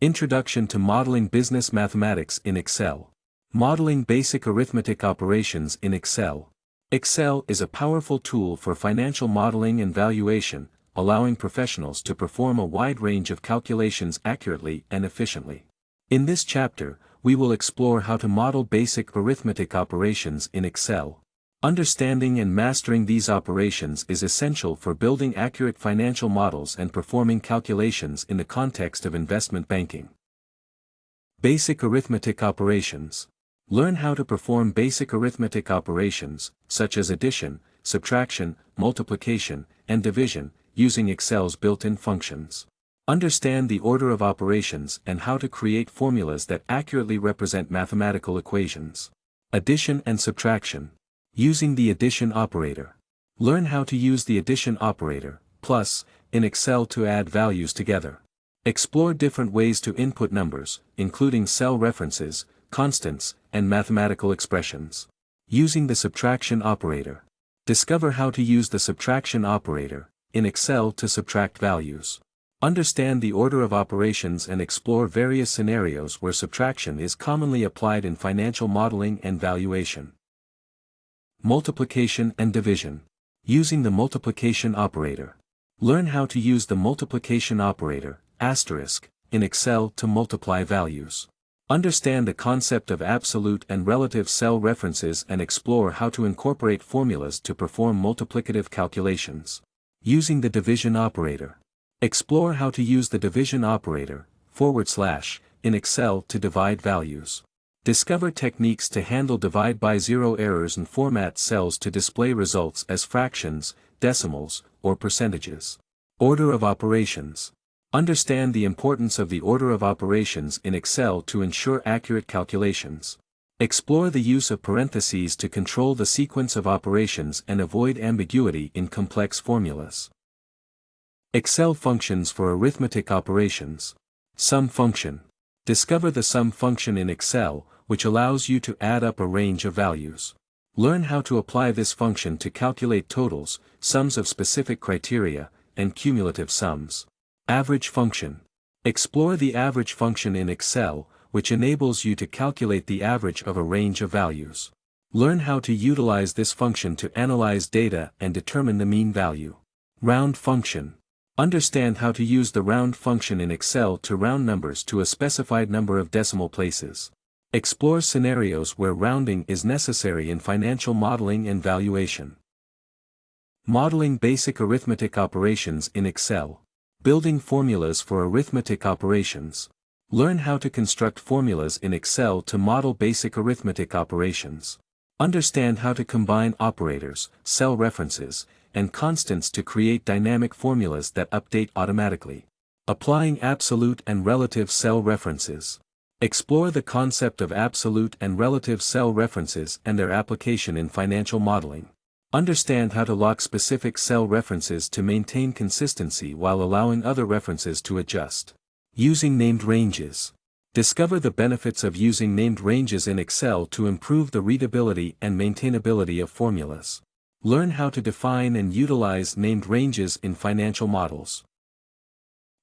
Introduction to Modeling Business Mathematics in Excel. Modeling basic arithmetic operations in Excel. Excel is a powerful tool for financial modeling and valuation, allowing professionals to perform a wide range of calculations accurately and efficiently. In this chapter, we will explore how to model basic arithmetic operations in Excel. Understanding and mastering these operations is essential for building accurate financial models and performing calculations in the context of investment banking. Basic arithmetic operations. Learn how to perform basic arithmetic operations, such as addition, subtraction, multiplication, and division, using Excel's built-in functions. Understand the order of operations and how to create formulas that accurately represent mathematical equations. Addition and subtraction. Using the addition operator. Learn how to use the addition operator, plus, in Excel to add values together. Explore different ways to input numbers, including cell references, constants, and mathematical expressions. Using the subtraction operator. Discover how to use the subtraction operator in Excel to subtract values. Understand the order of operations and explore various scenarios where subtraction is commonly applied in financial modeling and valuation. Multiplication and division. Using the multiplication operator. Learn how to use the multiplication operator, asterisk, in Excel to multiply values. Understand the concept of absolute and relative cell references and explore how to incorporate formulas to perform multiplicative calculations. Using the division operator. Explore how to use the division operator, / in Excel to divide values. Discover techniques to handle divide by zero errors and format cells to display results as fractions, decimals, or percentages. Order of operations. Understand the importance of the order of operations in Excel to ensure accurate calculations. Explore the use of parentheses to control the sequence of operations and avoid ambiguity in complex formulas. Excel functions for arithmetic operations. Sum function. Discover the sum function in Excel, which allows you to add up a range of values. Learn how to apply this function to calculate totals, sums of specific criteria, and cumulative sums. Average function. Explore the average function in Excel, which enables you to calculate the average of a range of values. Learn how to utilize this function to analyze data and determine the mean value. Round function. Understand how to use the round function in Excel to round numbers to a specified number of decimal places. Explore scenarios where rounding is necessary in financial modeling and valuation. Modeling basic arithmetic operations in Excel. Building formulas for arithmetic operations. Learn how to construct formulas in Excel to model basic arithmetic operations. Understand how to combine operators, cell references, and constants to create dynamic formulas that update automatically. Applying absolute and relative cell references. Explore the concept of absolute and relative cell references and their application in financial modeling. Understand how to lock specific cell references to maintain consistency while allowing other references to adjust. Using named ranges. Discover the benefits of using named ranges in Excel to improve the readability and maintainability of formulas. Learn how to define and utilize named ranges in financial models.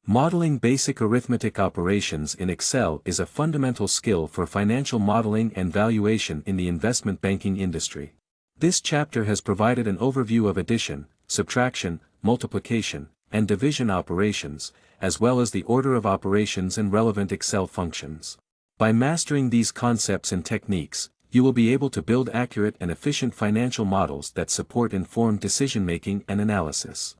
Modeling basic arithmetic operations in Excel is a fundamental skill for financial modeling and valuation in the investment banking industry. This chapter has provided an overview of addition, subtraction, multiplication, and division operations, as well as the order of operations and relevant Excel functions. By mastering these concepts and techniques, you will be able to build accurate and efficient financial models that support informed decision-making and analysis.